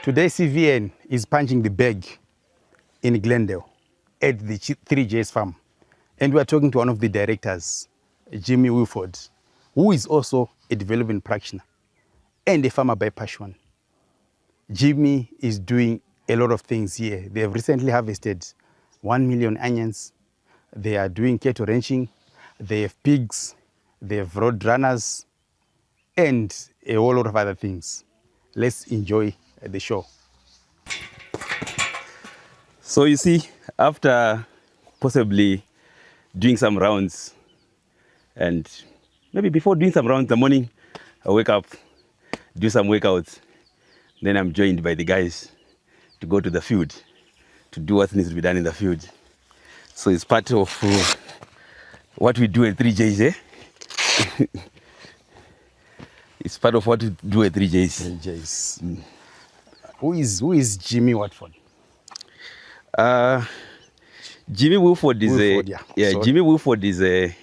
Today, CVN is punching the bag in Glendale at the 3J's farm. And we are talking to one of the directors, Jimmy Wilford, who is also a development practitioner and a farmer by passion. Jimmy is doing a lot of things here. They have recently harvested 1 million onions. They are doing cattle ranching. They have pigs. They have road runners and a whole lot of other things. Let's enjoy the show. So you see, after possibly doing some rounds, and maybe before doing some rounds in the morning, I wake up, do some workouts, then I'm joined by the guys to go to the field, to do what needs to be done in the field. So it's part of what we do at 3Js, eh? It's part of what we do at 3Js. 3Js. Mm. Who is Jimmy Watford? Jimmy Wilford is Jimmy Wilford is a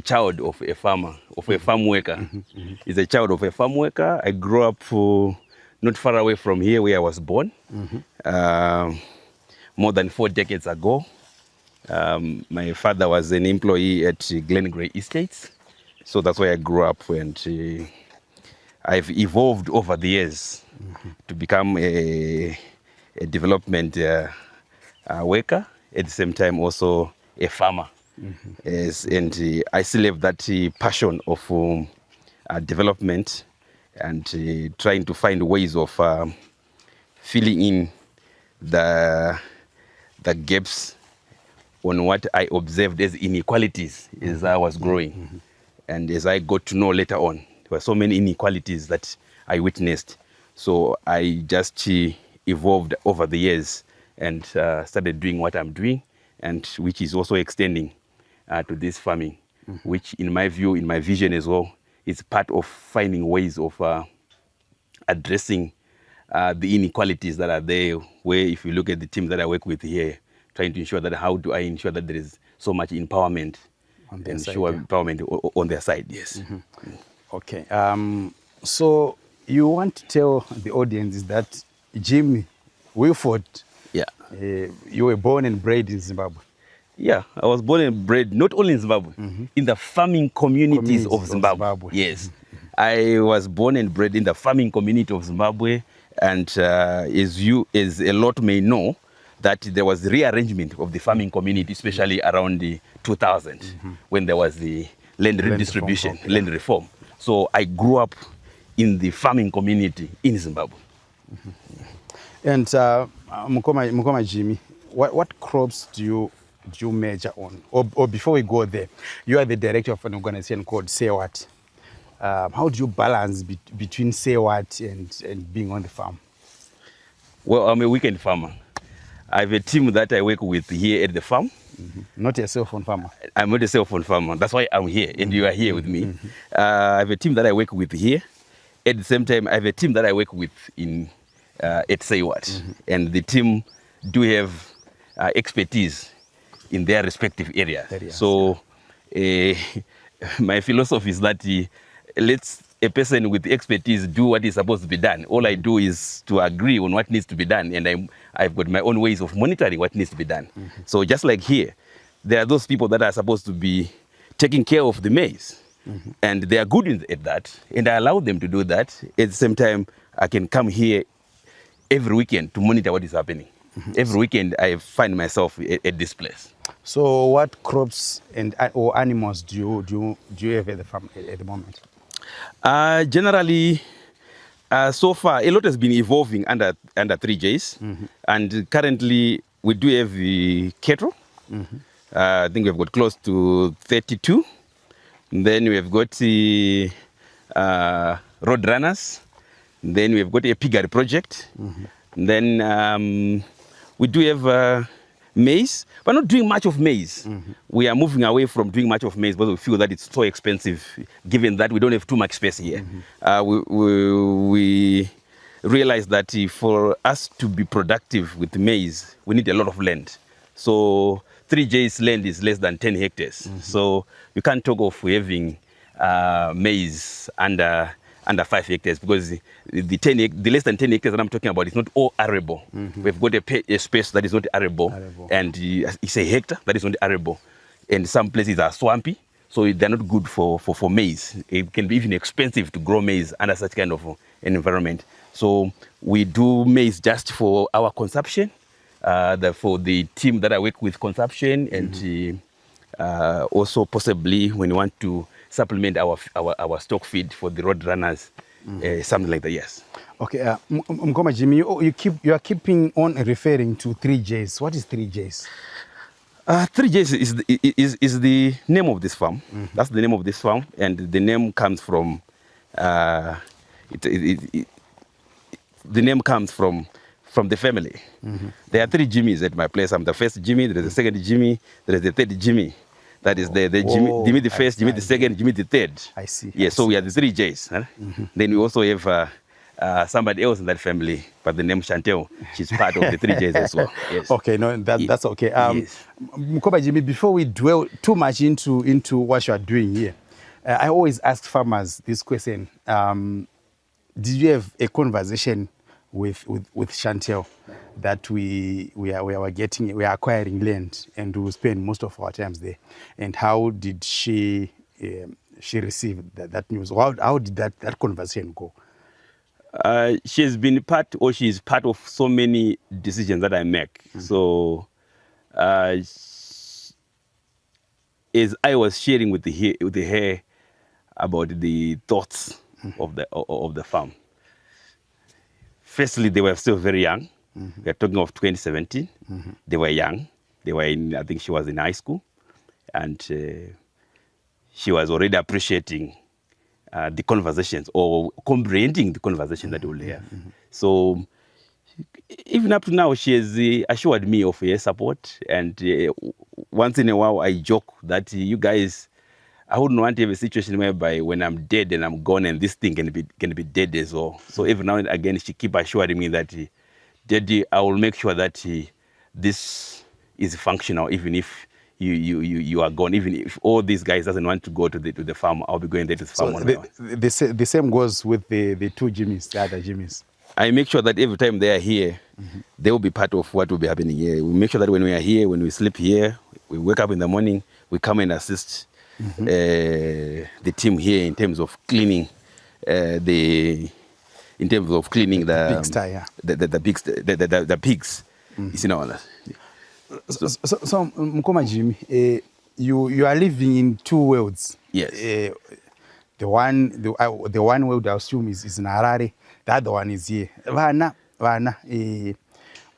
child of a farmer, of a farm worker. He's a child of a farm worker. I grew up not far away from here where I was born, more than 4 decades ago. My father was an employee at Glendale Estates, so that's where I grew up, and I've evolved over the years to become a development worker, at the same time also a farmer. Yes, and I still have that passion of development and trying to find ways of filling in the gaps on what I observed as inequalities as I was growing. And as I got to know later on, there were so many inequalities that I witnessed. So I just evolved over the years and started doing what I'm doing, and which is also extending to this farming, which in my view, in my vision as well, is part of finding ways of addressing the inequalities that are there, where if you look at the team that I work with here, trying to ensure that how do I ensure that there is so much empowerment on their side, empowerment on their side, yes. Okay, so you want to tell the audience is that Jimmy Wilford, you were born and bred in Zimbabwe? Yeah, I was born and bred not only in Zimbabwe, in the farming communities of Zimbabwe. Yes, I was born and bred in the farming community of Zimbabwe, and as a lot may know, that there was rearrangement of the farming community, especially around the 2000, when there was the land redistribution, land reform. So I grew up in the farming community in Zimbabwe. And Mukoma Jimmy, what crops do you major on? Or before we go there, you are the director of an organization called Wford. How do you balance between Wford and being on the farm? Well, I'm a weekend farmer. I have a team that I work with here at the farm. Not a cell phone farmer? I'm not a cell phone farmer. That's why I'm here, and you are here with me. I have a team that I work with here. At the same time, I have a team that I work with at Wford. And the team do have expertise in their respective areas. So my philosophy is that let's a person with expertise do what is supposed to be done. All I do is to agree on what needs to be done, and I've got my own ways of monitoring what needs to be done. So just like here, there are those people that are supposed to be taking care of the maize, and they are good at that, and I allow them to do that. At the same time, I can come here every weekend to monitor what is happening. Every weekend, I find myself at this place. So what crops or animals do you have at the farm at the moment? Generally, so far, a lot has been evolving under 3Js. And currently, we do have the cattle. I think we've got close to 32. And then we've got the road runners. And then we've got a piggery project. And then we do have maize. We're not doing much of maize. We are moving away from doing much of maize because we feel that it's so expensive, given that we don't have too much space here. We realize that for us to be productive with maize, we need a lot of land. So 3J's land is less than 10 hectares. So you can't talk of having maize under under 5 hectares, because the less than 10 hectares that I'm talking about is not all arable. We've got a space that is not arable, and it's a hectare that is not arable, and some places are swampy, so they're not good for maize. It can be even expensive to grow maize under such kind of an environment. So we do maize just for our consumption, for the team that I work with consumption, and also possibly when we want to supplement our stock feed for the road runners, something like that. Yes. Okay, Mkoma Jimmy, you are keeping on referring to 3Js. What is 3Js? 3Js is the name of this farm. That's the name of this farm, and the name comes from the name comes from the family. There are 3 Jimmys at my place. I'm the first Jimmy. There is the second Jimmy. There is the third Jimmy. That is the Jimmy the first, Jimmy the second, Jimmy the third. I see. Yeah, so we are the 3Js. Huh? Then we also have somebody else in that family, but the name Chantel, she's part of the 3Js as well. Yes. Okay, no, that's okay. Yes. Mkoba Jimmy, before we dwell too much into what you are doing here, I always ask farmers this question. Did you have a conversation with Chantel that we are acquiring land and we spend most of our times there, and how did she receive that news? How did that conversation go? She has been part, or she is part of so many decisions that I make. So as I was sharing with her about the thoughts of the farm, firstly, they were still very young. We are talking of 2017. They were young. They were I think she was in high school, and she was already appreciating the conversations, or comprehending the conversation that we'll have. So even up to now, she has assured me of her support, and once in a while I joke that you guys, I wouldn't want to have a situation whereby when I'm dead and I'm gone and this thing can be dead as well. So every now and again she keep assuring me that, Daddy, I will make sure that this is functional, even if you are gone. Even if all these guys doesn't want to go to the farm, I'll be going there to the farm. So the same goes with the 2 Jimmys, the other Jimmys. I make sure that every time they are here, they will be part of what will be happening here. We make sure that when we are here, when we sleep here, we wake up in the morning, we come and assist the team here in terms of cleaning the pigsty, yeah. the pigs. You know that. So Mkoma Jimmy, you are living in 2 worlds. Yes. The one world I assume is in Harare. The other one is here. Vana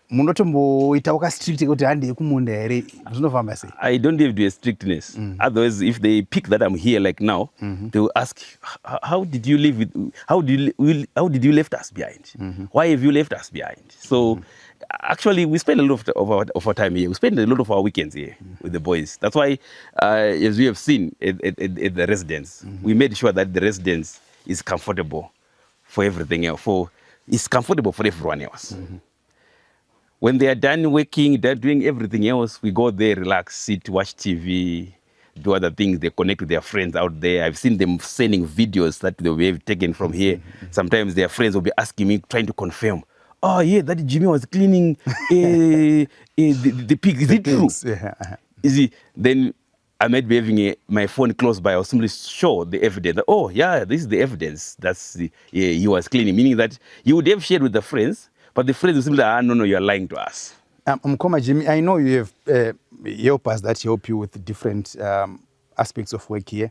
munotombo itaoka strict kuti handi kumunda ere zvinofamba sei? I don't have a strictness. Otherwise, if they pick that I'm here like now, they will ask, how did you live with? How did you left us behind? Why have you left us behind? So actually, we spend a lot of our time here. We spend a lot of our weekends here with the boys. That's why, as we have seen at the residence, we made sure that the residence is comfortable for everything else. It's comfortable for everyone else. When they are done working, they're doing everything else, we go there, relax, sit, watch TV, do other things. They connect with their friends out there. I've seen them sending videos that they have taken from here. Sometimes their friends will be asking me, trying to confirm, oh yeah, that Jimmy was cleaning the pig. Is it true? Yeah. Is it? Then I might be having my phone close by. I'll simply show the evidence. Oh yeah, this is the evidence. He was cleaning. Meaning that you would have shared with the friends, but the friends will simply say, no, you're lying to us. Mkoma Jimmy, I know you have helpers that help you with different aspects of work here,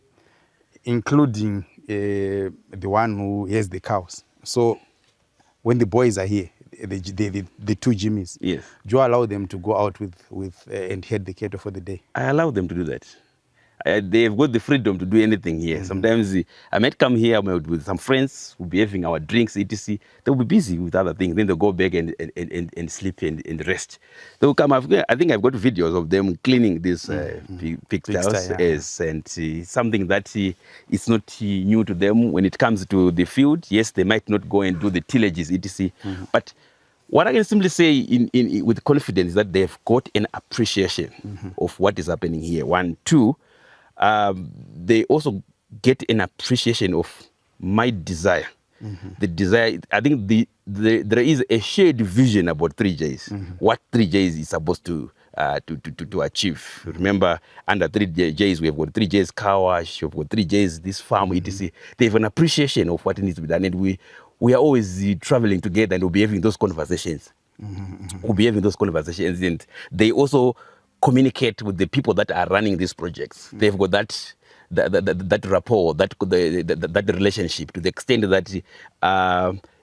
including the one who has the cows. So when the boys are here, the 2 Jimmys, yes, do you allow them to go out with and head the cattle for the day? I allow them to do that. They've got the freedom to do anything here. Sometimes I might come here with some friends, we'll be having our drinks, etc. They'll be busy with other things. Then they'll go back and sleep and rest. They'll come. I think I've got videos of them cleaning this pig house, and something that is not new to them when it comes to the field. Yes, they might not go and do the tillages, etc. But what I can simply say with confidence is that they've got an appreciation of what is happening here. 1, 2. They also get an appreciation of my desire, the desire, I think there is a shared vision about 3Js, what 3Js is supposed to achieve. Remember, under 3Js, we have got 3Js car wash, we've got 3Js this farm, etc. They have an appreciation of what needs to be done, and we are always traveling together, and we'll be having those conversations. We'll be having those conversations, and they also communicate with the people that are running these projects. They've got that rapport, that relationship, to the extent that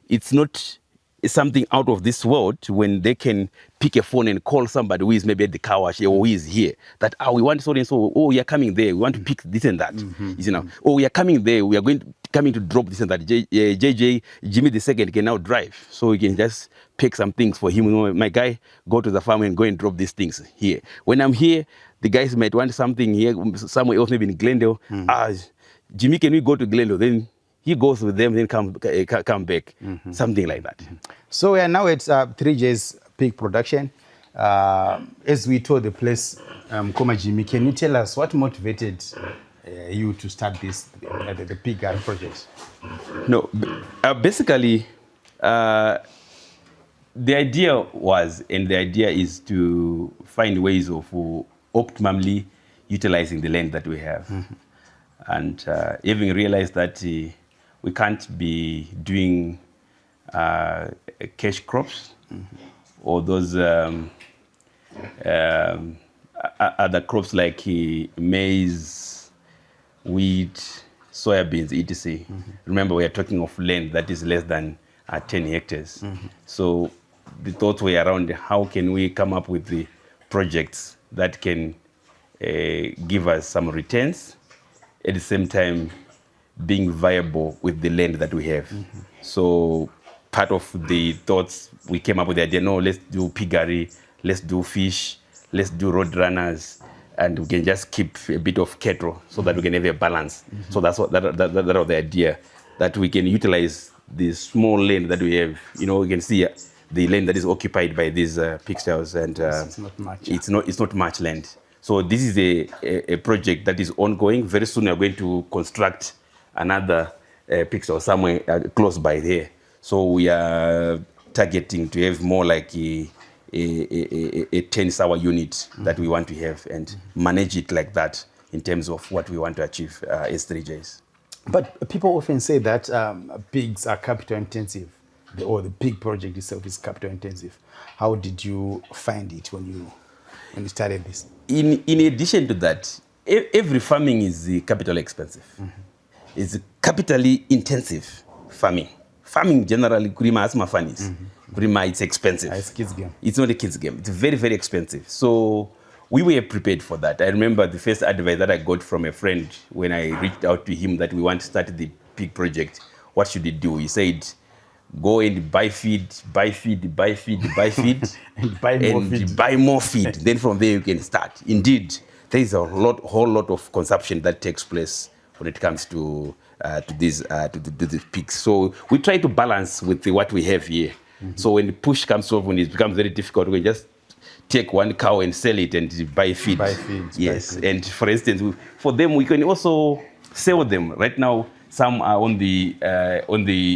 it's not something out of this world when they can pick a phone and call somebody who is maybe at the car wash or who is here, that we want so and so, oh, you're coming there, we want to pick this and that. You know, oh, we are coming there, we are coming to drop this and that. Jimmy the second can now drive, so we can just pick some things for him. You know, my guy, go to the farm and go and drop these things here. When I'm here, the guys might want something here, somewhere else, maybe in Glendale. Jimmy, can we go to Glendale? Then he goes with them, then come back, something like that. So we are now at 3J's peak production. As we told the place, Koma Jimmy, can you tell us what motivated you to start the peak project? No, basically, the idea was, and the idea is to find ways of optimally utilizing the land that we have. And having realized that we can't be doing cash crops or those other crops like maize, wheat, soybeans, etc. Remember, we are talking of land that is less than 10 hectares. So the thoughts were around how can we come up with the projects that can give us some returns, at the same time being viable with the land that we have. So part of the thoughts, we came up with the idea, no, let's do piggery, let's do fish, let's do road runners, and we can just keep a bit of cattle so that we can have a balance. So that was the idea, that we can utilize the small land that we have. You know, we can see the land that is occupied by these pig stalls, and it's not much. It's not much land. So this is a project that is ongoing. Very soon we are going to construct another pig stall somewhere close by there. So we are targeting to have more like a 10-hour unit that we want to have, and manage it like that in terms of what we want to achieve as 3Js. But people often say that pigs are capital intensive, or the pig project itself is capital intensive. How did you find it when you started this? In addition to that, every farming is capital expensive. It's capitally intensive farming. Farming generally, Kurima asma fanis. Kurima, it's expensive. It's a kids game. It's not a kids game. It's very, very expensive. So we were prepared for that. I remember the first advice that I got from a friend when I reached out to him that we want to start the pig project. What should he do? He said, go and buy feed, buy feed, buy feed, buy feed, and buy more feed. Then from there you can start. Indeed, there is a whole lot of consumption that takes place when it comes to these pigs. So we try to balance with what we have here. So when the push comes off, when it becomes very difficult, we just take one cow and sell it and buy feed. Yes, and for instance, for them we can also sell them. Right now, some are on the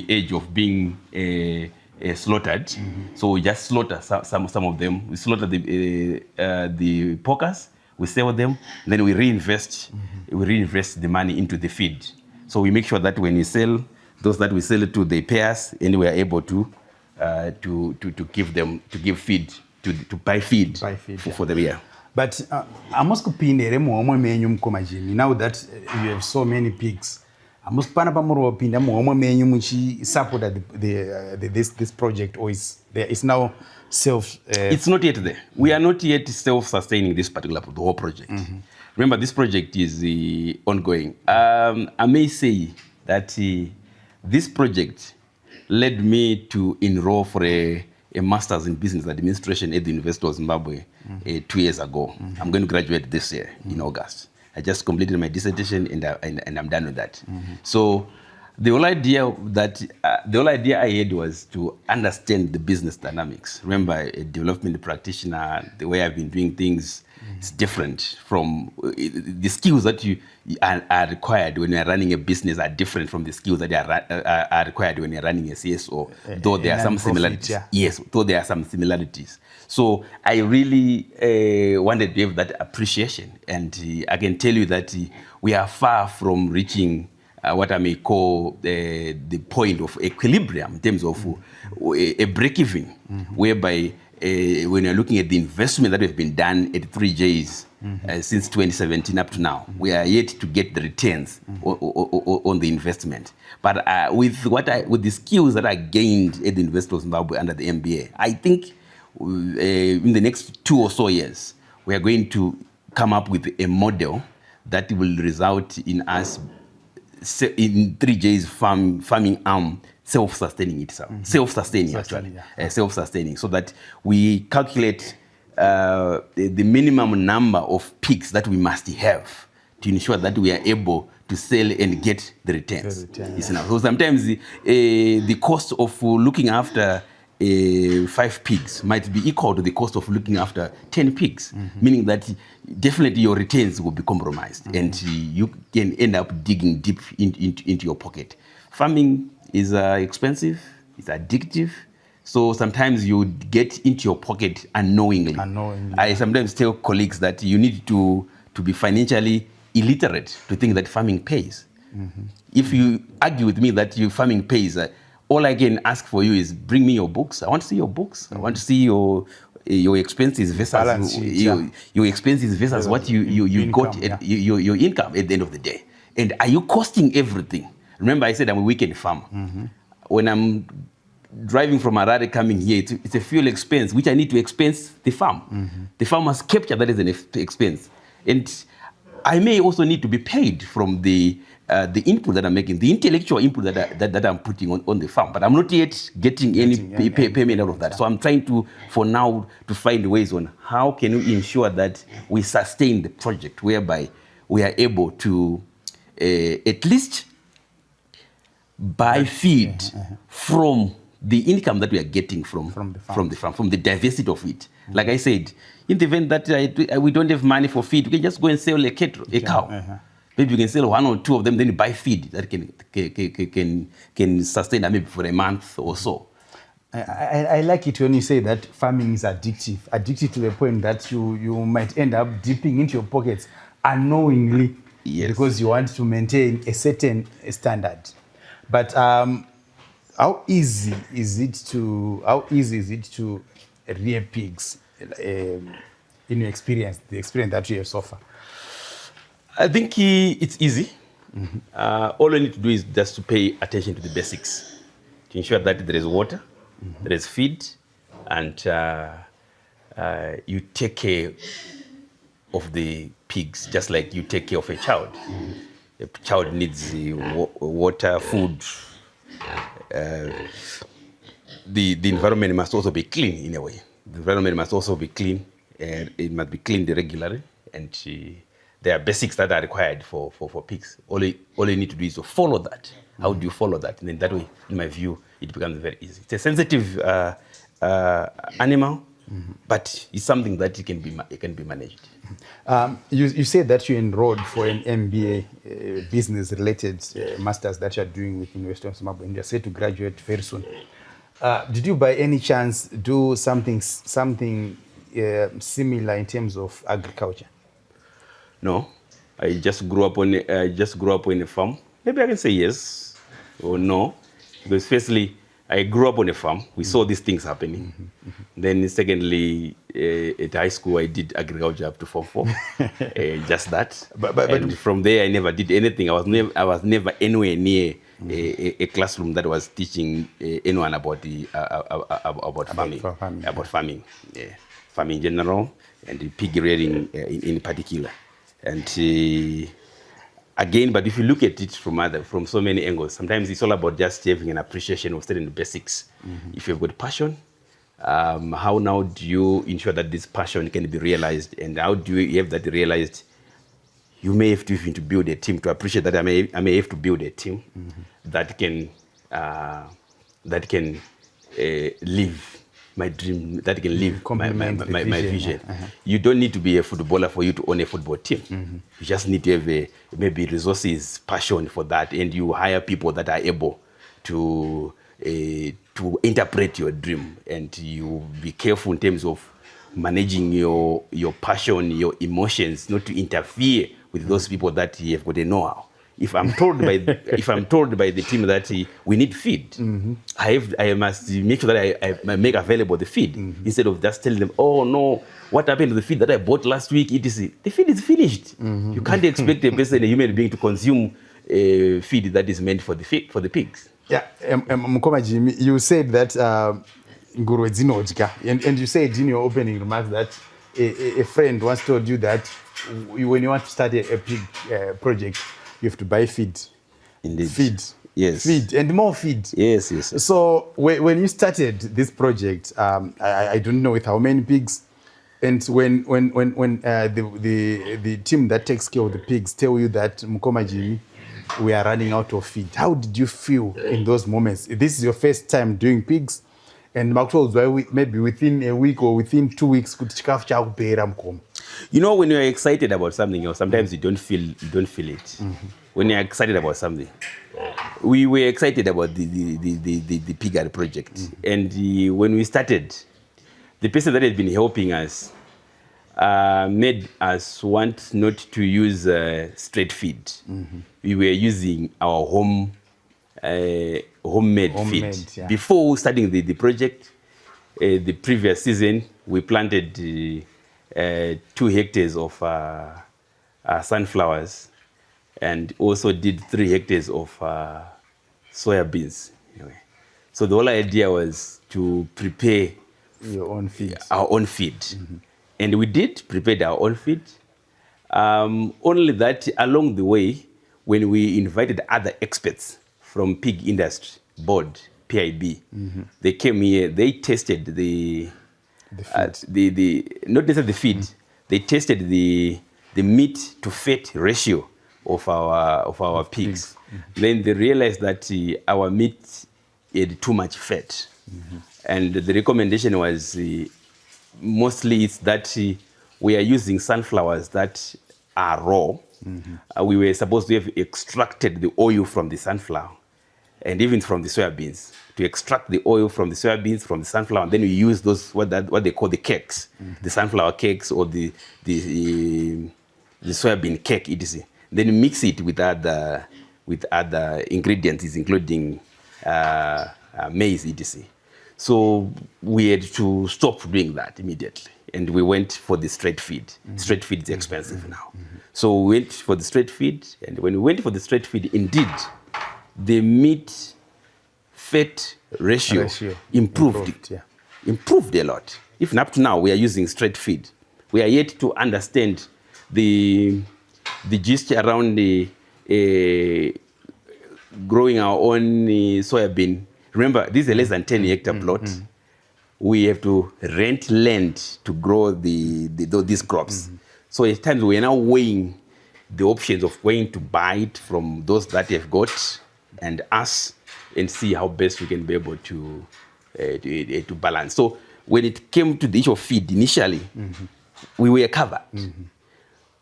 edge of being slaughtered. So we just slaughter some of them. We slaughter the porkers, we sell them, then we reinvest the money into the feed. So we make sure that when we sell, those that we sell it to, they pay us, and we are able to give feed, to buy feed for the year. But I must kupindere muomwe menyu mkoma Jimmy. Now that you have so many pigs, I must pana pamuro pinda muomwe menyu muchi support this project, or is there is now self. It's not yet there. We are not yet self-sustaining this particular the whole project. Remember, this project is ongoing. I may say that this project led me to enroll for a master's in business administration at the University of Zimbabwe 2 years ago. I'm going to graduate this year in August. I just completed my dissertation and I'm done with that. So The whole idea I had was to understand the business dynamics. Remember, a development practitioner, the way I've been doing things is different from the skills that you are required when you are running a business are different from the skills that are required when you're running a CSO. Though there are some similarities. Yeah. Yes, though there are some similarities. So I really wanted to have that appreciation, and I can tell you that we are far from reaching what I may call the point of equilibrium in terms of a break-even, whereby when you're looking at the investment that has been done at 3Js since 2017 up to now, we are yet to get the returns on the investment. But with the skills that I gained at the University of Zimbabwe under the MBA, I think in the next 2 or so years, we are going to come up with a model that will result in us in 3J's farming arm self-sustaining itself. Self-sustaining, actually. Self-sustaining, so that we calculate the minimum number of pigs that we must have to ensure that we are able to sell and get the returns. So sometimes the cost of looking after 5 pigs might be equal to the cost of looking after 10 pigs, meaning that definitely your returns will be compromised and you can end up digging deep into your pocket. Farming is expensive, it's addictive, so sometimes you get into your pocket unknowingly. I sometimes tell colleagues that you need to be financially illiterate to think that farming pays. If you argue with me that farming pays, all I can ask for you is bring me your books. I want to see your books. I want to see your expenses versus your expenses versus what you got at your income at the end of the day. And are you costing everything? Remember, I said I'm a weekend farmer. When I'm driving from Harare coming here, it's a fuel expense which I need to expense the farm. The farm must capture that as an expense, and I may also need to be paid from the input that I'm making, the intellectual input that I'm putting on the farm. But I'm not yet getting any payment out of that. So I'm trying for now to find ways on how can we ensure that we sustain the project, whereby we are able to at least buy feed from the income that we are getting from the farm, from the diversity of it. Like I said, in the event that we don't have money for feed, we can just go and sell a cow. Maybe you can sell 1 or 2 of them, then you buy feed that can sustain maybe for a month or so. I like it when you say that farming is addictive to the point that you might end up dipping into your pockets unknowingly, because you want to maintain a certain standard. But how easy is it to rear pigs in your experience, the experience that you have so far? I think it's easy. All you need to do is just to pay attention to the basics, to ensure that there is water, there is feed, and you take care of the pigs just like you take care of a child. A child needs water, food. The environment must also be clean in a way. The environment must also be clean. It must be cleaned regularly, and there are basics that are required for pigs. All you need to do is to follow that. How do you follow that? And then that way, in my view, it becomes very easy. It's a sensitive animal, but it's something that it can be managed. You said that you enrolled for an MBA, business-related masters that you're doing with University of Zimbabwe, and you're set to graduate very soon. Did you, by any chance, do something similar in terms of agriculture? No, I just grew up on a farm. Maybe I can say yes or no, because firstly, I grew up on a farm. We saw these things happening. Then secondly, at high school, I did agriculture up to Form 4. Just that. But from there, I never did anything. I was never anywhere near a classroom that was teaching anyone about farming. About farming. Yeah. Farming in general, and the pig rearing in particular. And again, but if you look at it from so many angles, sometimes it's all about just having an appreciation of certain basics. If you've got passion, how now do you ensure that this passion can be realized, and how do you have that realized you may have to even to build a team to appreciate that I may have to build a team that can live my dream, that can live my vision. You don't need to be a footballer for you to own a football team. You just need to have maybe resources, passion for that, and you hire people that are able to interpret your dream, and you be careful in terms of managing your passion, your emotions, not to interfere with those people that have got a know-how. If I'm told by the team that we need feed, I must make sure that I make available the feed instead of just telling them, oh no, what happened to the feed that I bought last week? The feed is finished. You can't expect a person, a human being, to consume feed that is meant for the pigs. Yeah, Mkoma Jimmy, you said that nguruwe dzinodya, and you said in your opening remarks that a friend once told you that when you want to start a pig project, you have to buy feed. Indeed. Feed. Yes. Feed and more feed. Yes. So when you started this project, I don't know with how many pigs, and when the team that takes care of the pigs tell you that Mkoma Jimmy, we are running out of feed, how did you feel in those moments? This is your first time doing pigs, and maybe within a week or within 2 weeks, you know, when you're excited about something, or sometimes you don't feel it. When you're excited about something, we were excited about the piggery project, and when we started, the person that had been helping us made us want not to use straight feed. We were using our homemade feed. Yeah. Before starting the project, the previous season, we planted 2 hectares of sunflowers, and also did 3 hectares of soya beans. Anyway, so the whole idea was to prepare your own feed. Our own feed. And we did prepare our own feed. Only that along the way, when we invited other experts from Pig Industry Board, PIB, they came here, they tested the feed. Not necessarily the feed, they tested the meat to fat ratio of our pigs. Then they realized that our meat had too much fat. And the recommendation was mostly it's that we are using sunflowers that are raw. We were supposed to have extracted the oil from the sunflower and even from the soybeans, to extract the oil from the soybeans, from the sunflower, and then we use those what they call the cakes, the sunflower cakes or the soybean cake, etc. Then mix it with other ingredients, including maize, etc. So we had to stop doing that immediately, and we went for the straight feed. Straight feed is expensive now. So we went for the straight feed, and when we went for the straight feed, indeed, the meat fat ratio improved a lot. Even up to now, we are using straight feed. We are yet to understand the gist around the growing our own soybean. Remember, this is a less than 10 hectare plot. We have to rent land to grow these crops. So at times we are now weighing the options of going to buy it from those that have got and us, and see how best we can be able to balance. So when it came to the issue of feed initially, we were covered.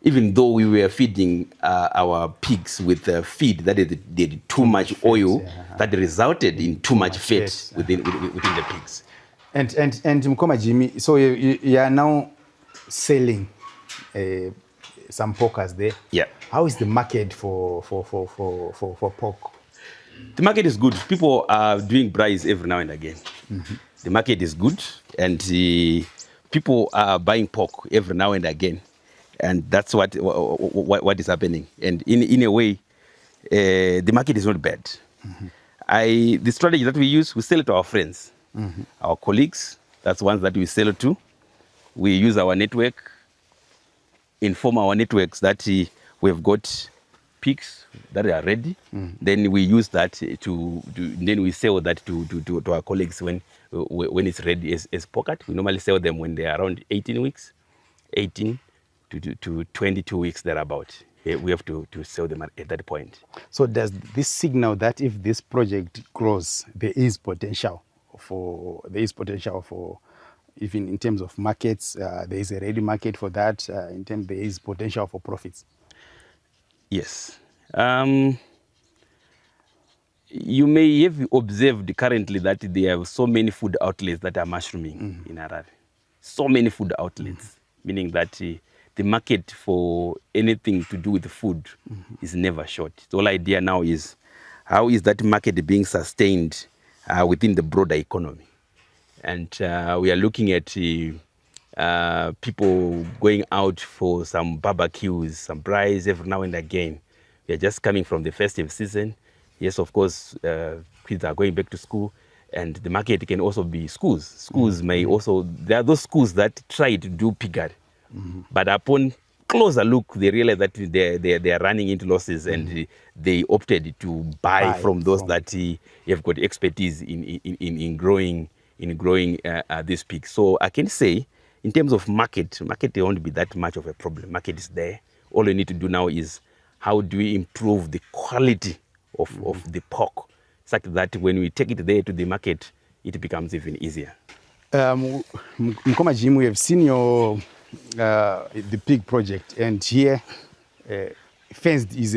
Even though we were feeding our pigs with feed that did too much oil, that resulted in too much fat within the pigs. And Mkoma Jimmy, so you are now selling some porkers there. Yeah. How is the market for pork? The market is good. People are doing braais every now and again. The market is good, and people are buying pork every now and again. And that's what is happening. And in a way, the market is not bad. The strategy that we use, we sell it to our friends, our colleagues. That's ones that we sell to. We use our network, inform our networks that we've got pigs that are ready. Then we use that then we sell that to our colleagues when it's ready as pocket. We normally sell them when they are around 18 weeks, 18 to 22 weeks thereabout. we have to sell them at that point. So does this signal that if this project grows, there is potential for even in terms of markets, there is a ready market for that, in terms there is potential for profits? Yes. You may have observed currently that there are so many food outlets that are mushrooming in Harare. So many food outlets, meaning that the market for anything to do with food is never short. The whole idea now is how is that market being sustained within the broader economy? And we are looking at people going out for some barbecues, some braais every now and again. We are just coming from the festive season. Yes, of course, kids are going back to school, and the market can also be schools. Schools may also, there are those schools that try to do piggery, but upon closer look, they realize that they are running into losses, and they opted to buy from those that have got expertise in growing this pig. So I can say, in terms of market won't be that much of a problem. Market is there. All we need to do now is how do we improve the quality of the pork, such that when we take it there to the market, it becomes even easier. Mkoma Jim, we have seen your the pig project, and here fenced is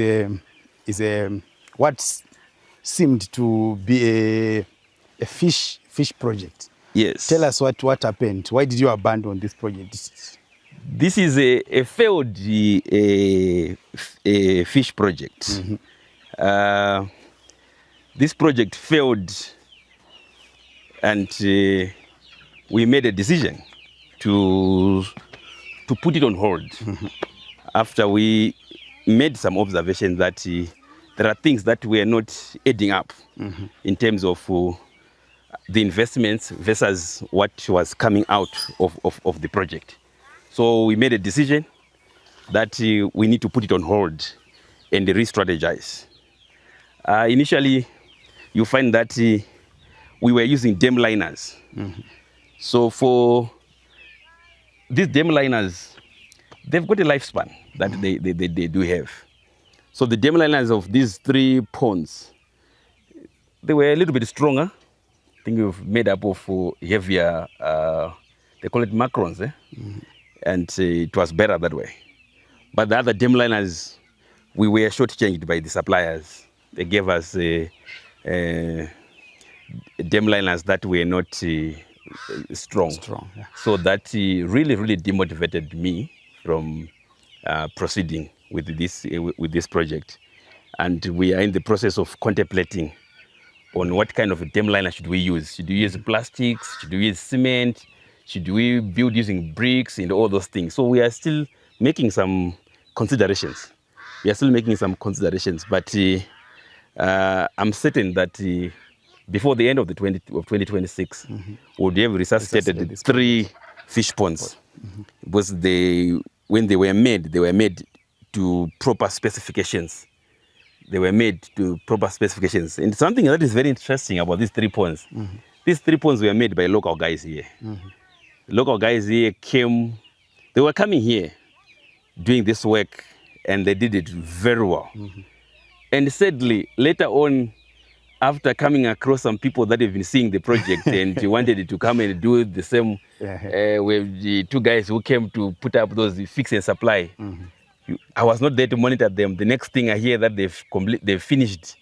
a what seemed to be a fish project. Yes. Tell us what happened. Why did you abandon this project? This is a failed fish project. This project failed, and we made a decision to put it on hold after we made some observations that there are things that were not adding up in terms of the investments versus what was coming out of the project. So we made a decision that we need to put it on hold and re-strategize. Initially, you find that we were using dam liners. So for these dam liners, they've got a lifespan that they do have. So the dam liners of these 3 ponds, they were a little bit stronger. I think we've made up of heavier, they call it macrons, and it was better that way. But the other dam liners, we were shortchanged by the suppliers. They gave us dam liners that were not strong. Yeah. So that really demotivated me from proceeding with this project. And we are in the process of contemplating on what kind of a dam liner should we use. Should we use plastics? Should we use cement? Should we build using bricks and all those things? So we are still making some considerations. But I'm certain that before the end of 2026, we'll have resuscitated 3 fish ponds. Because when they were made to proper specifications. And something that is very interesting about these 3 ponds, these 3 ponds were made by local guys here. Local guys here they were coming here doing this work, and they did it very well. And sadly, later on, after coming across some people that have been seeing the project and wanted to come and do the same with the 2 guys who came to put up those fix and supply, I was not there to monitor them. The next thing I hear that they've finished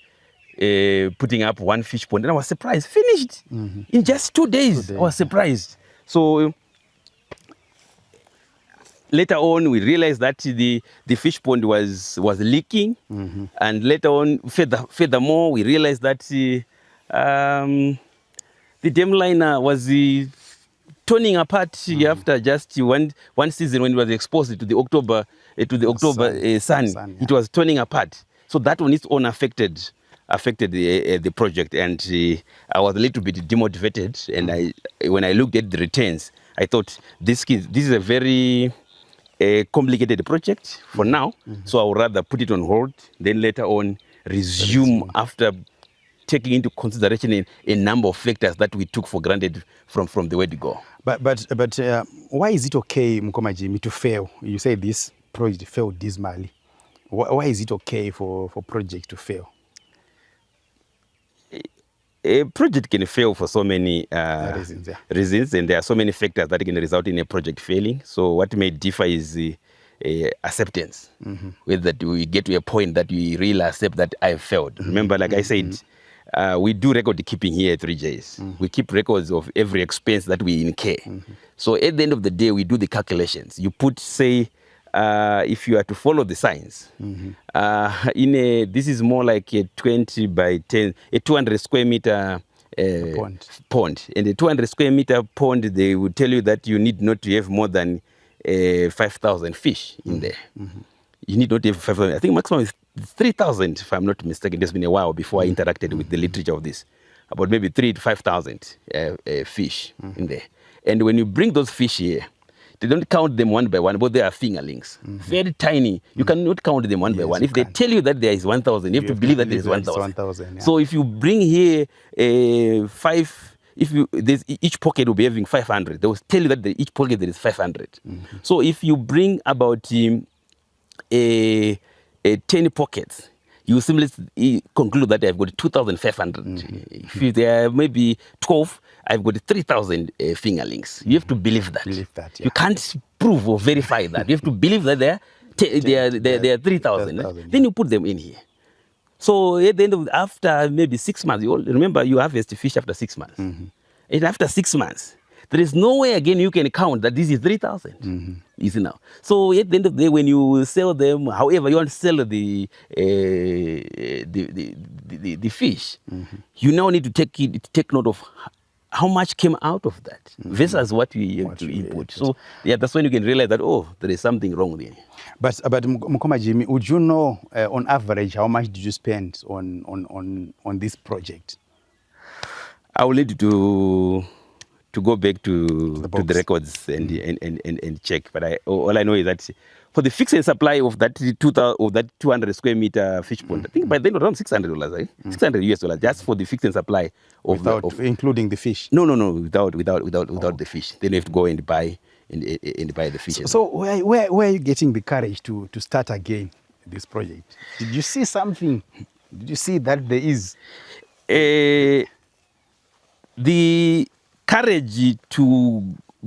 putting up 1 fish pond, and I was surprised. Finished in just 2 days. I was surprised. So later on, we realized that the fish pond was leaking, and later on, furthermore, we realized that the dam liner was turning apart after just one season when it was exposed to the October sun. It was turning apart. So that on its own affected the project, and I was a little bit demotivated. And when I looked at the returns, I thought this is a very complicated project for now. So I would rather put it on hold, then later on resume after taking into consideration a number of factors that we took for granted from the word go. But why is it okay, Mkoma Jimmy, to fail? You say this project failed dismally. Why is it okay for project to fail? A project can fail for so many Reasons, yeah. reasons, and there are so many factors that can result in a project failing. So what may differ is acceptance. Whether we get to a point that we really accept that I failed. Remember, like I said, we do record keeping here at 3Js. We keep records of every expense that we incur. So at the end of the day, we do the calculations. You put, say, if you are to follow the science, this is more like a 20 by 10, a 200 square meter pond. And the 200 square meter pond, they will tell you that you need not to have more than 5,000 fish in there. You need not have 5,000. I think maximum is 3,000, if I'm not mistaken. It's been a while before I interacted with the literature of this. About maybe 3,000 to 5,000 fish in there. And when you bring those fish here, they don't count them one by one, but they are fingerlings. Very tiny. You cannot count them one by one. If they tell you that there is 1,000, you have to believe that there is 1,000. So if you bring here each pocket will be having 500. They will tell you that each pocket there is 500. So if you bring about 10 pockets, you simply conclude that I've got 2,500. If there are maybe 12, I've got 3,000 fingerlings. You have to believe that. Yeah. You can't prove or verify that. You have to believe that there are 3,000. Then you put them in here. So at the end of after maybe 6 months, remember you harvest fish after 6 months. And after 6 months, there is no way again you can count that this is 3,000. You see now. So at the end of the day, when you sell them, however you want to sell the fish, you now need to take note of how much came out of that versus what you have to input. So yeah, that's when you can realize that, oh, there is something wrong there. But Mkoma Jimmy, would you know on average how much did you spend on this project? I will need to go back to the records and check. But all I know is that for the fix and supply of that 200 square meter fish pond, I think by then around $600, right? $600 just for the fix and supply of including the fish. No, without the fish. Then you have to go and buy the fish. So where are you getting the courage to start again this project? Did you see something? Did you see that there is the courage to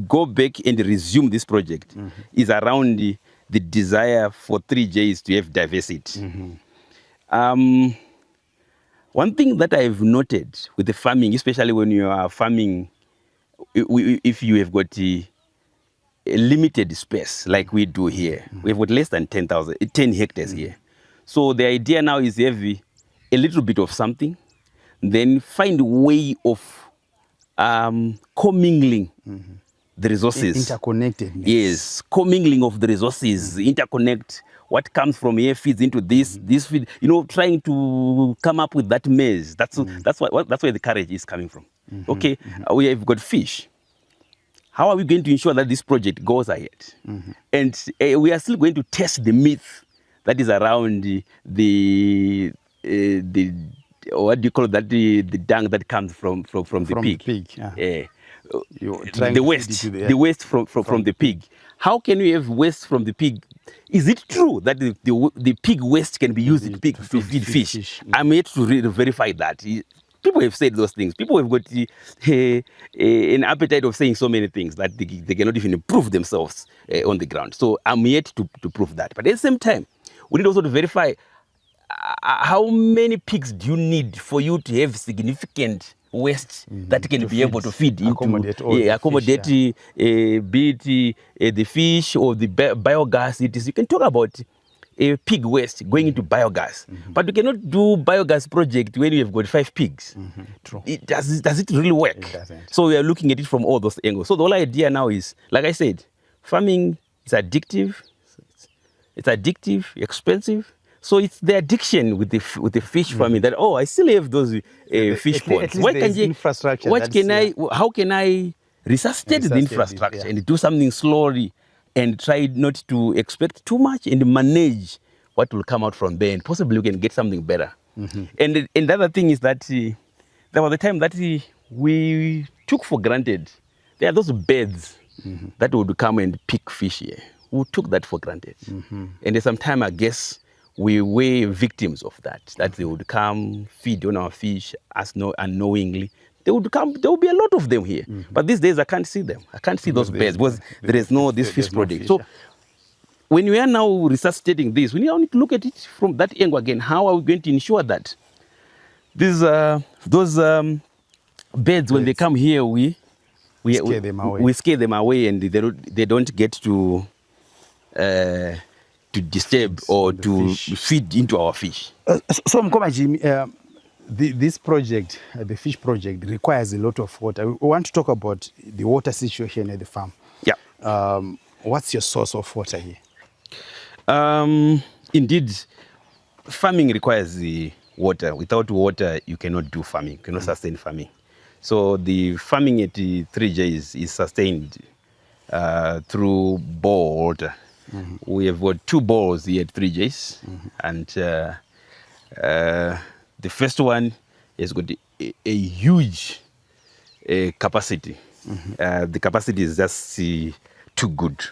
go back and resume this project is around the desire for 3Js to have diversity. One thing that I've noted with the farming, especially when you are farming, if you have got a limited space like we do here, we have got less than 10 hectares here. So the idea now is to have a little bit of something, then find a way of commingling the resources. Interconnectedness. Yes, commingling of the resources, interconnect. What comes from here feeds into this feed. Trying to come up with that maze. That's where the courage is coming from. Okay, we have got fish. How are we going to ensure that this project goes ahead? And we are still going to test the myth that is around the what do you call that? The dung that comes from the pig. The waste from the pig. How can we have waste from the pig? Is it true that the pig waste can be used to feed fish? I'm yet to verify that. People have said those things. People have got an appetite of saying so many things that they cannot even prove themselves on the ground. So I'm yet to prove that. But at the same time, we need also to verify how many pigs do you need for you to have significant waste that can be able to feed into, accommodate be it the fish or the biogas. You can talk about pig waste going into biogas, but you cannot do biogas project when you have got 5 pigs. True. Does it really work? It doesn't. So we are looking at it from all those angles. So the whole idea now is, like I said, farming is addictive. It's addictive, expensive. So it's the addiction with the fish farming that, I still have those fish ponds. How can I resuscitate the infrastructure and do something slowly and try not to expect too much and manage what will come out from there, and possibly we can get something better. And the other thing is that there was a time that we took for granted. There are those birds that would come and pick fish here. We took that for granted. And some time, I guess, we were victims of that. That they would come, feed on our fish, us unknowingly. They would come, there will be a lot of them here. But these days I can't see them. I can't see those birds because there is no this fish project. So when we are now resuscitating this, we need to look at it from that angle again. How are we going to ensure that these those birds, when they come here, we scare them away, and they don't get to disturb or to feed into our fish. So Mkoma Jimmy, this project, the fish project, requires a lot of water. We want to talk about the water situation at the farm. Yeah. What's your source of water here? Indeed, farming requires the water. Without water, you cannot do farming, you cannot sustain farming. So the farming at the 3J is sustained through bore water. We have got 2 bores here at 3Js, and the first one has got a huge capacity. The capacity is just too good.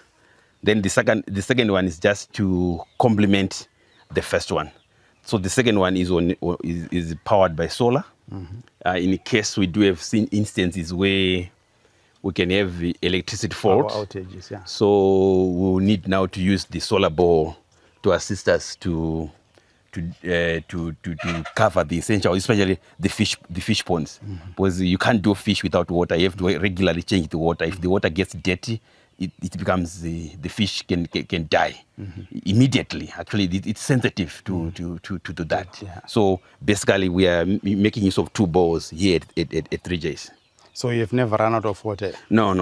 Then the second one is just to complement the first one. So the second one is powered by solar. In case we do have seen instances where we can have electricity fault, power outages, yeah. So we will need now to use the solar bore to assist us to cover the essential, especially the fish ponds, because you can't do fish without water. You have to regularly change the water. If the water gets dirty, it becomes the fish can die immediately. Actually, it's sensitive to that. Yeah. So basically, we are making use of 2 bores here at 3Js. So you've never run out of water? No.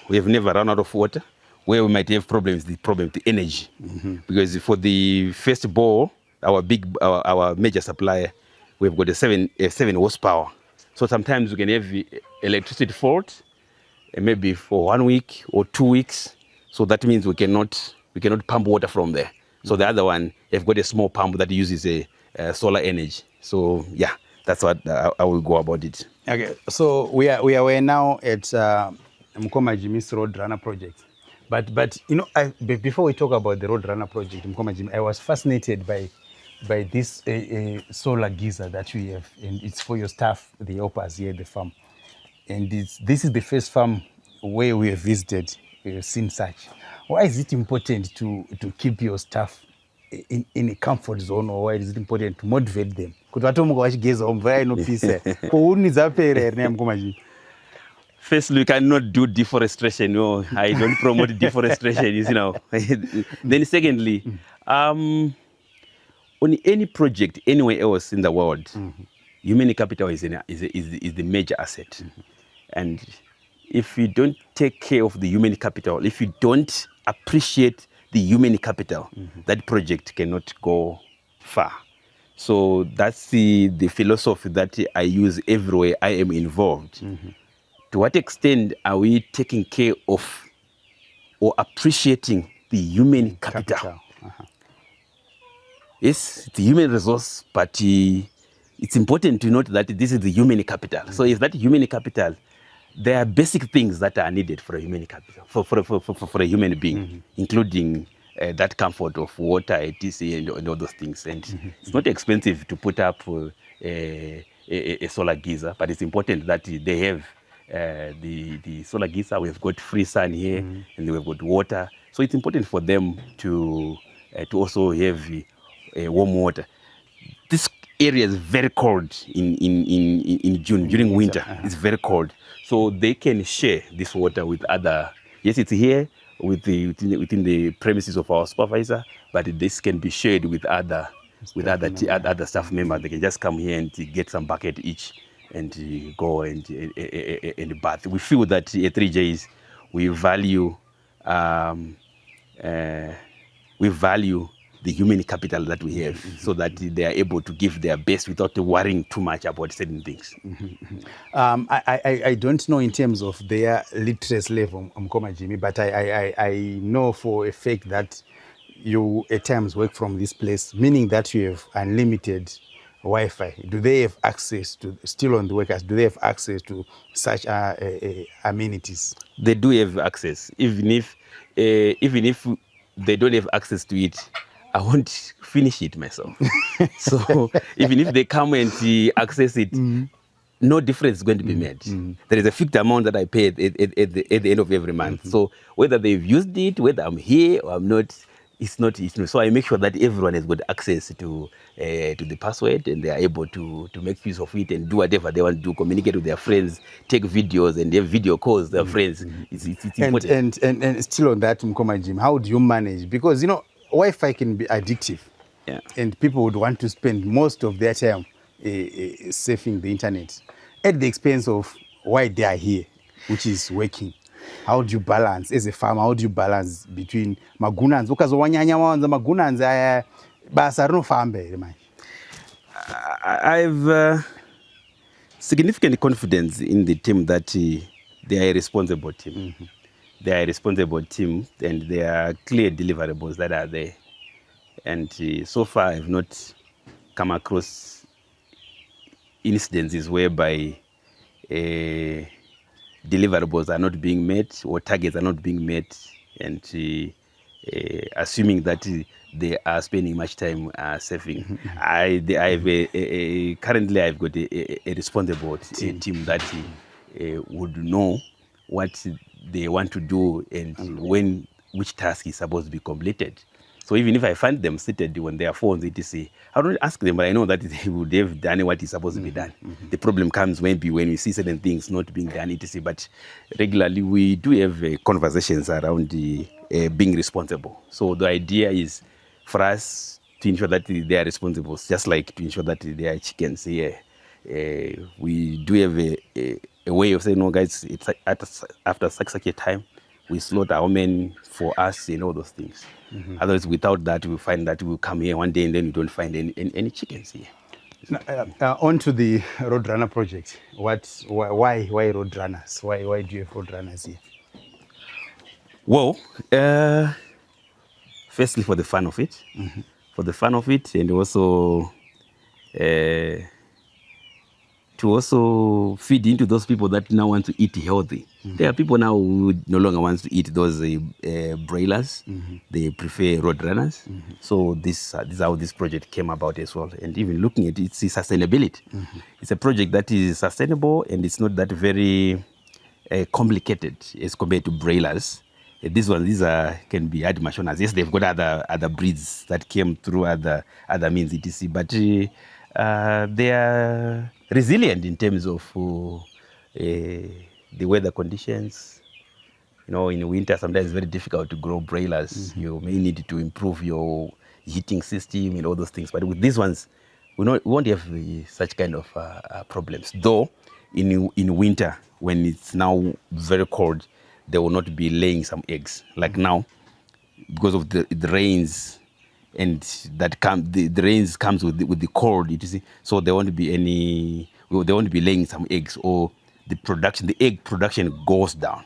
We have never run out of water. Where we might have problems, the energy. Because for the first bore, our major supplier, we've got a 7 horsepower. So sometimes we can have electricity fault, maybe for 1 week or 2 weeks. So that means we cannot pump water from there. So the other one, they've got a small pump that uses a solar energy. So yeah, that's what I will go about it. Okay, so we are now at Mkoma Jimmy's Road Runner project. But you know, before we talk about the Road Runner project, Mkoma Jimmy, I was fascinated by this solar geyser that we have, and it's for your staff, the helpers here at the farm. And this is the first farm where we have visited, we have seen such. Why is it important to keep your staff in a comfort zone, or why is it important to motivate them? Firstly, you cannot do deforestation. No, I don't promote deforestation. You know. Then secondly, on any project anywhere else in the world, human capital is the major asset. And if you don't take care of the human capital, if you don't appreciate the human capital, that project cannot go far. So that's the philosophy that I use everywhere I am involved. To what extent are we taking care of or appreciating the human capital? Yes, the human resource, but it's important to note that this is the human capital. So if that human capital, there are basic things that are needed for a human capital, for a human being, including that comfort of water, etc., and all those things. And it's not expensive to put up a solar geyser, but it's important that they have the solar geyser. We've got free sun here, and we've got water. So it's important for them to also have warm water. This area is very cold in June, during winter. It's very cold. So they can share this water with other. Yes, it's here within the premises of our supervisor, but this can be shared with other staff members. They can just come here and get some bucket each and go and bath. We feel that at 3Js we value the human capital that we have, so that they are able to give their best without worrying too much about certain things. I don't know in terms of their literacy level, Mkoma Jimmy, but I know for a fact that you at times work from this place, meaning that you have unlimited Wi-Fi. Do they have access to, still on the workers, do they have access to such amenities? They do have access, even if they don't have access to it. I won't finish it myself. So even if they come and access it, no difference is going to be made. There is a fixed amount that I pay at the end of every month. So whether they've used it, whether I'm here or I'm not, it's not. So I make sure that everyone has got access to the password, and they are able to make use of it and do whatever they want to do, communicate with their friends, take videos, and have video calls their friends. It's important. And still on that, Mkoma Jim, how do you manage? Because Wi-Fi can be addictive, Yeah. and people would want to spend most of their time surfing the internet at the expense of why they are here, which is working. How do you balance as a farmer? How do you balance between magunans? Because magunans are basa rinofambe manje. I've significant confidence in the team that they are a responsible team. They are a responsible team, and there are clear deliverables that are there. And so far, I've not come across incidences whereby deliverables are not being met or targets are not being met, and assuming that they are spending much time surfing. Currently I've got a responsible team that would know what they want to do and which task is supposed to be completed. So even if I find them seated on their phones, etc., I don't ask them, but I know that they would have done what is supposed to be done. The problem comes maybe when we see certain things not being done, etc. But regularly we do have conversations around being responsible. So the idea is for us to ensure that they are responsible, just like to ensure that they are chickens here. We do have a way of saying, no, guys, it's after such a time, we slaughter our men for us and all those things. Otherwise, without that, we find that we'll come here one day and then we don't find any chickens here. On to the Roadrunner project. Why Roadrunners? Why do you have Roadrunners here? Well, firstly, for the fun of it. For the fun of it, and also to also feed into those people that now want to eat healthy. There are people now who no longer want to eat those broilers. They prefer roadrunners. So this is how this project came about as well. And even looking at its sustainability. It's a project that is sustainable, and it's not that very complicated as compared to broilers. These can be had Mashonas. Yes, they've got other breeds that came through other means, etc. But they are resilient in terms of the weather conditions. In winter, sometimes it's very difficult to grow broilers. You may need to improve your heating system and all those things. But with these ones, we won't have such kind of problems. Though, in winter, when it's now very cold, they will not be laying some eggs. Like now, because of the rains, and that the rains comes with the cold, you see. So there won't be they won't be laying some eggs, or the egg production goes down.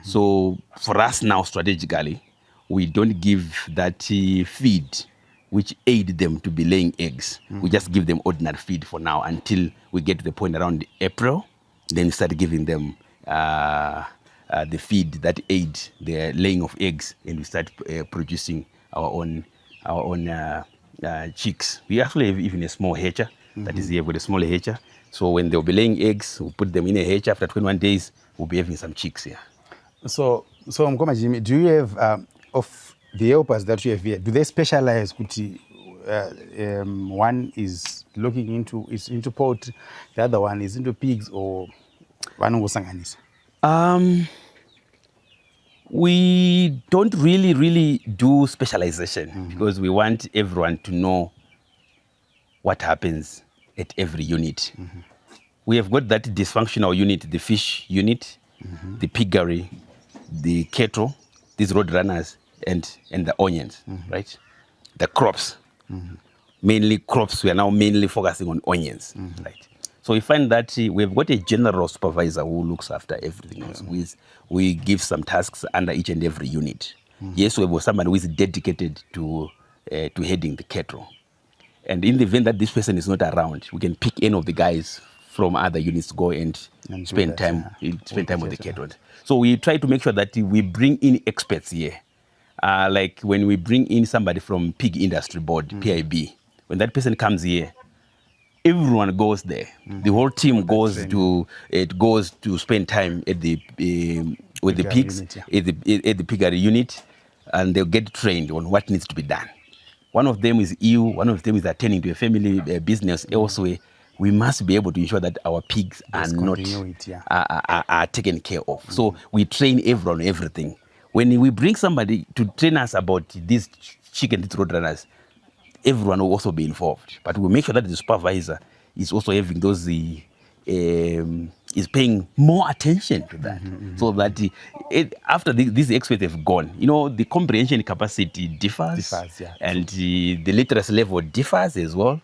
So for us now, strategically, we don't give that feed which aid them to be laying eggs. We just give them ordinary feed for now until we get to the point around April. Then we start giving them the feed that aid the laying of eggs, and we start producing our own chicks. We actually have even a small hatcher that is here with a smaller hatcher. So when they'll be laying eggs, we'll put them in a hatcher. After 21 days, we'll be having some chicks here. So Mkoma Jimmy, do you have of the helpers that you have here? Do they specialize? One is looking into poultry, the other one is into pigs, or vanongosanganisa? We don't really do specialization because we want everyone to know what happens at every unit. We have got that dysfunctional unit, the fish unit, the piggery, the cattle, these road runners, and the onions, right? The crops. Mainly crops, we are now mainly focusing on onions, right? So we find that we've got a general supervisor who looks after everything else. We give some tasks under each and every unit. Yes, we have somebody who is dedicated to heading the cattle. And in the event that this person is not around, we can pick any of the guys from other units to go and spend time with the cattle. So we try to make sure that we bring in experts here like when we bring in somebody from Pig Industry Board, PIB, when that person comes here, everyone goes there. The whole team goes to spend time at the with the pigs unit, at the piggery unit, and they'll get trained on what needs to be done. One of them is ill, one of them is attending to a family business elsewhere. We must be able to ensure that our pigs are not are taken care of. So we train everyone on everything. When we bring somebody to train us about these chicken roadrunners, everyone will also be involved. But we make sure that the supervisor is also having those is paying more attention to that, so that after these experts have gone, the comprehension capacity differs and the literacy level differs as well.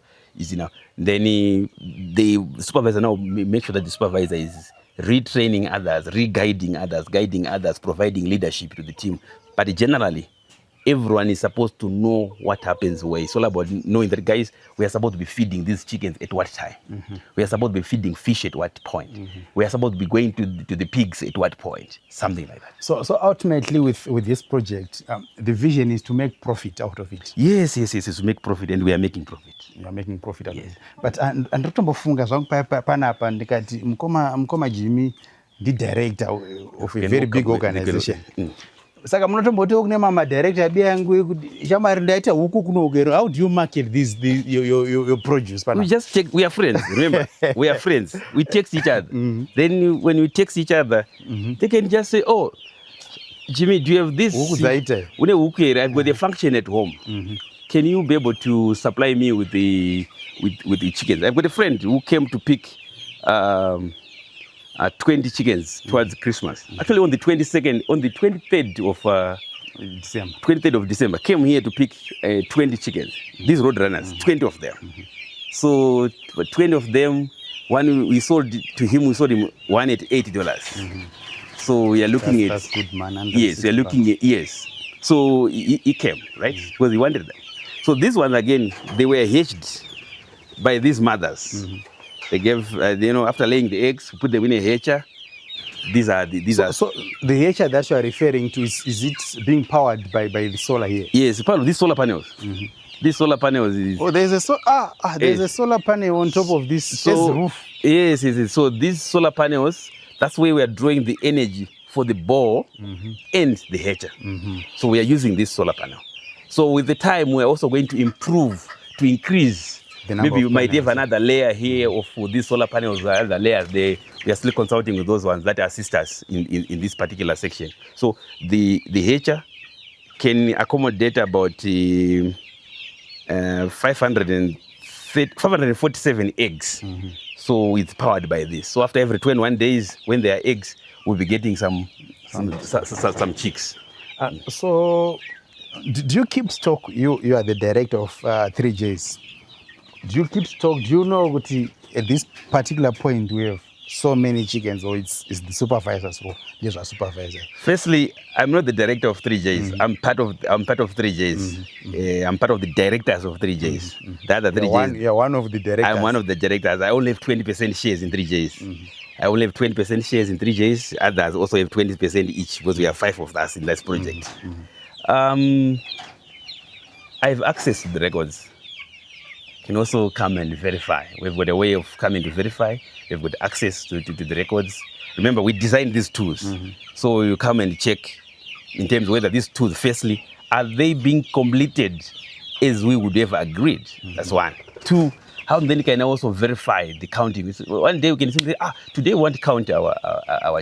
Then the supervisor now make sure that the supervisor is retraining others, re-guiding others, guiding others, providing leadership to the team. But generally, everyone is supposed to know what happens where. It's all about knowing that, guys, we are supposed to be feeding these chickens at what time. We are supposed to be feeding fish at what point. We are supposed to be going to the pigs at what point. Something like that. So ultimately with this project, the vision is to make profit out of it. Yes, to make profit, and we are making profit. You are making profit out of it. But ndotombofunga zvangu panapa ndikati mukoma Jimmy, the director of a very big organization. Saka munotomboti kune madirector biyangu shamari ndaita huku kunogero. How do you market your produce? We just check. We are friends. Remember, we are friends. We text each other. Then when we text each other, they can just say, "Oh, Jimmy, do you have this? I've got a function at home. Can you be able to supply me with the chickens? I've got a friend who came to pick 20 chickens towards Christmas. Actually, on the 23rd of December, came here to pick 20 chickens. These road runners, 20 of them. So 20 of them, we sold one at $80. So we are looking that's good, man. Yes, we are looking at, yes. So he came, right? Because he wanted that. So these ones, again, they were hatched by these mothers. They gave, after laying the eggs, put them in a hatcher. So the hatcher that you are referring to, is it being powered by the solar here? Yes, part of these solar panels. These solar panels is... Oh, there's a solar panel on top of this roof. Yes. So these solar panels, that's where we are drawing the energy for the ball and the hatcher. So we are using this solar panel. So with the time, we're also going to increase. Maybe you might have another layer here of these solar panels, other layers there. We are still consulting with those ones that assist us in this particular section. So the hatcher can accommodate about 547 eggs. So it's powered by this. So after every 21 days, when there are eggs, we'll be getting some chicks. So do you keep stock? You are the director of 3Js. Do you keep stock? Do you know what at this particular point we have so many chickens, or it's the supervisors? Or these are supervisors. Firstly, I'm not the director of 3Js. I'm part of 3Js. I'm part of the directors of 3Js. The other 3Js. You're one of the directors. I'm one of the directors. I only have 20% shares in 3Js. I only have 20% shares in 3Js. Others also have 20% each, because we have 5 of us in this project. I have access to the records. Can also come and verify. We've got a way of coming to verify. We've got access to the records. Remember, we designed these tools. So you come and check in terms of whether these tools, firstly, are they being completed as we would have agreed? That's one. Two, how then can I also verify the counting? One day we can say, today we want to count our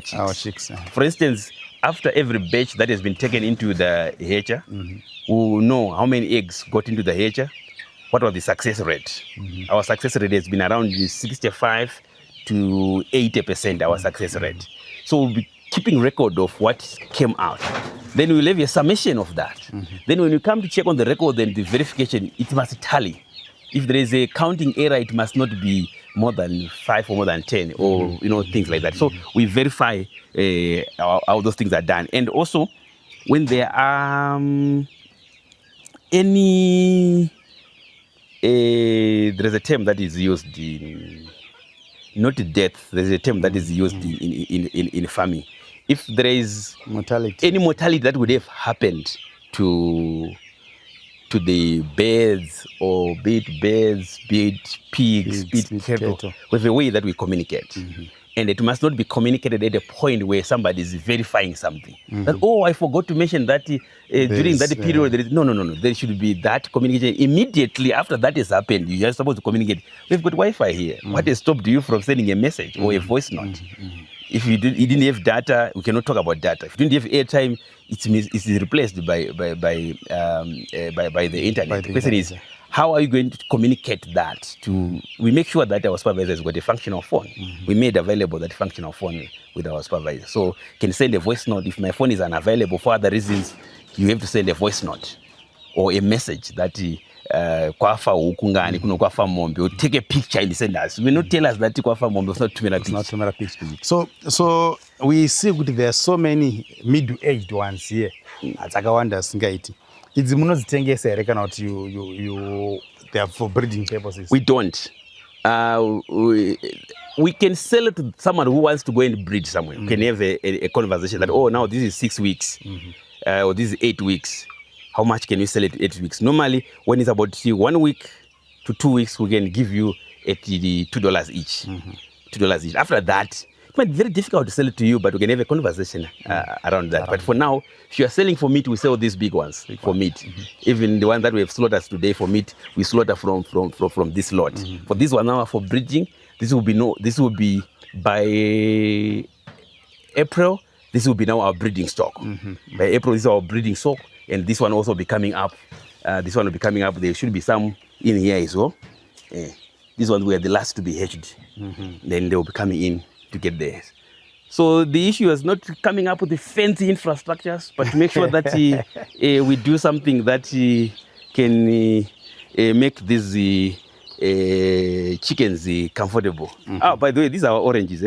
chicks. Our chicks. For instance, after every batch that has been taken into the hatcher, we will know how many eggs got into the hatcher. What was the success rate? Our success rate has been around 65 to 80%, our success rate. So we'll be keeping record of what came out. Then we'll have a summation of that. Then when you come to check on the record and the verification, it must tally. If there is a counting error, it must not be more than 5 or more than 10 or things like that. So we verify how those things are done. And also, when there are any... there is a term that is used in, not death, there is a term that is used in farming. If there is mortality, any mortality that would have happened to the birds, or be it birds, be it pigs, be it cattle, with the way that we communicate. And it must not be communicated at a point where somebody is verifying something. That, oh, I forgot to mention that during that period, there is, no. There should be that communication immediately after that has happened. You are supposed to communicate. We've got Wi-Fi here. What has stopped you from sending a message or a voice note? If you didn't have data, we cannot talk about data. If you didn't have airtime, it's replaced by the internet. The question is, how are you going to communicate that we make sure that our supervisor has got a functional phone. We made available that functional phone with our supervisor. So can send a voice note. If my phone is unavailable for other reasons, you have to send a voice note or a message that kwafa ukungani kuno kwafa mombe, or take a picture and send us. We not tell us that kwafa mombe, it's not tumera picture. So we see that there are so many middle-aged ones here. Atakawanda singaiti. It's munozitengesa here kana kuti they are for breeding purposes. We don't. We can sell it to someone who wants to go and breed somewhere. We can have a conversation that, oh, now this is 6 weeks, or this is 8 weeks. How much can you sell it 8 weeks? Normally, when it's about 1 week to 2 weeks, we can give you $2 each. $2 each. After that, it might be very difficult to sell it to you, but we can have a conversation around that. But for now, if you are selling for meat, we sell these big ones for meat. Even the one that we have slaughtered today for meat, we slaughter from this lot. For this one now, for breeding, this will be by April. This will be now our breeding stock. By April, this is our breeding stock, and this one also be coming up. This one will be coming up. There should be some in here as well. These ones were the last to be hatched. Then they will be coming in to get there. So the issue is not coming up with the fancy infrastructures, but to make sure that we do something that can make these chickens comfortable. Oh, by the way, these are our oranges.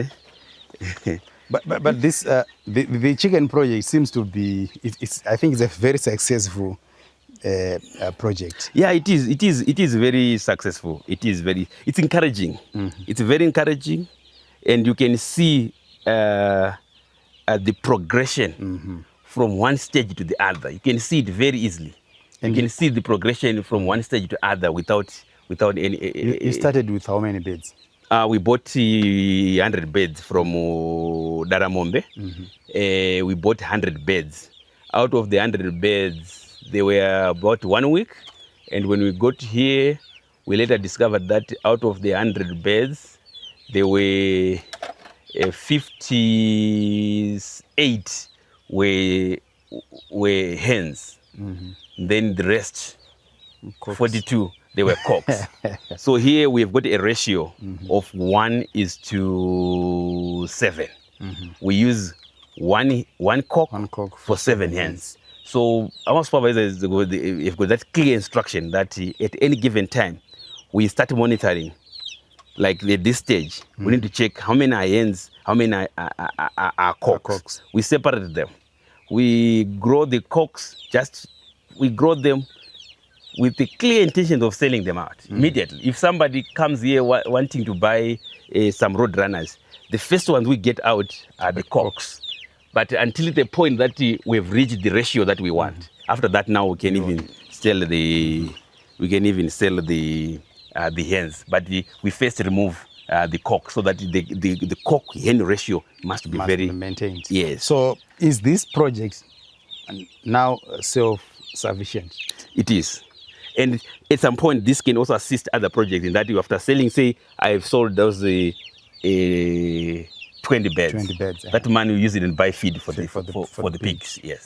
But this the chicken project seems to be. I think it's a very successful project. Yeah, it is. It is very successful. It's encouraging. It's very encouraging. And you can see the progression from one stage to the other. You can see it very easily. And you can see the progression from one stage to other without any. You started with how many beds? We bought 100 beds from Daramombe. We bought 100 beds. Out of the 100 beds, they were about 1 week. And when we got here, we later discovered that out of the 100 beds, there were 58 were hens. Then the rest, cocks. 42, they were cocks. So here we've got a ratio of 1:7. We use one cock for 7 hens. So our supervisors have got that clear instruction that at any given time, we start monitoring. Like at this stage, we need to check how many are hens, how many are cocks. We separate them. We grow the cocks, we grow them with the clear intention of selling them out immediately. If somebody comes here wanting to buy some road runners, the first ones we get out are the cocks. But until the point that we've reached the ratio that we want, after that now we can even sell the hens, but we first remove the cock so that the cock hen ratio must be very maintained. Yes. So is this project now self-sufficient? It is. And at some point, this can also assist other projects in that you, after selling, say, I've sold those 20 beds. 20 beds. That money you use it and buy feed for the pigs. Yes.